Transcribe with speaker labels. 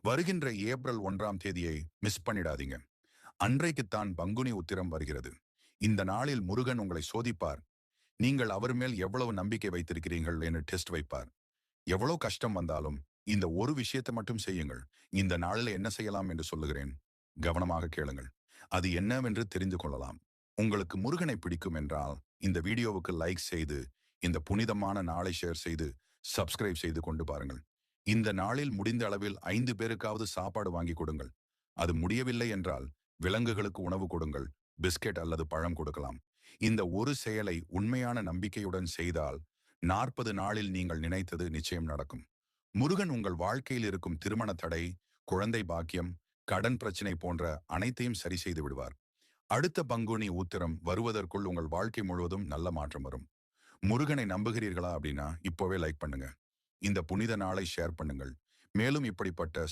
Speaker 1: வருகின்ற ஏப்ரல் 1ஆம் தேதியை மிஸ் பண்ணிடாதீங்க. அன்றைக்குத்தான் பங்குனி உத்திரம் வருகிறது. இந்த நாளில் முருகன் உங்களை சோதிப்பார். நீங்கள் அவர் மேல் எவ்வளவு நம்பிக்கை வைத்திருக்கிறீர்கள் என்று டெஸ்ட் வைப்பார். எவ்வளவு கஷ்டம் வந்தாலும் இந்த ஒரு விஷயத்தை மட்டும் செய்யுங்கள். இந்த நாளில் என்ன செய்யலாம் என்று சொல்லுகிறேன். கவனமாக கேளுங்கள். அது என்னவென்று தெரிந்து கொள்ளலாம். உங்களுக்கு முருகனை பிடிக்கும் என்றால் இந்த வீடியோவுக்கு லைக் செய்து, இந்த புனிதமான நாளை ஷேர் செய்து, சப்ஸ்கிரைப் செய்து கொண்டு பாருங்கள். இந்த நாளில் முடிந்த அளவில் 5 பேருக்காவது சாப்பாடு வாங்கி கொடுங்கள். அது முடியவில்லை என்றால் விலங்குகளுக்கு உணவு கொடுங்கள். பிஸ்கெட் அல்லது பழம் கொடுக்கலாம். இந்த ஒரு செயலை உண்மையான நம்பிக்கையுடன் செய்தால் 40 நாளில் நீங்கள் நினைத்தது நிச்சயம் நடக்கும். முருகன் உங்கள் வாழ்க்கையில் இருக்கும் திருமண தடை, குழந்தை பாக்கியம், கடன் பிரச்சனை போன்ற அனைத்தையும் சரி செய்து விடுவார். அடுத்த பங்குனி உத்திரம் வருவதற்குள் உங்கள் வாழ்க்கை முழுவதும் நல்ல மாற்றம் வரும். முருகனை நம்புகிறீர்களா அப்படின்னா இப்போவே லைக் பண்ணுங்க. இந்த புனித நாளை ஷேர் பண்ணுங்கள். மேலும் இப்படிப்பட்ட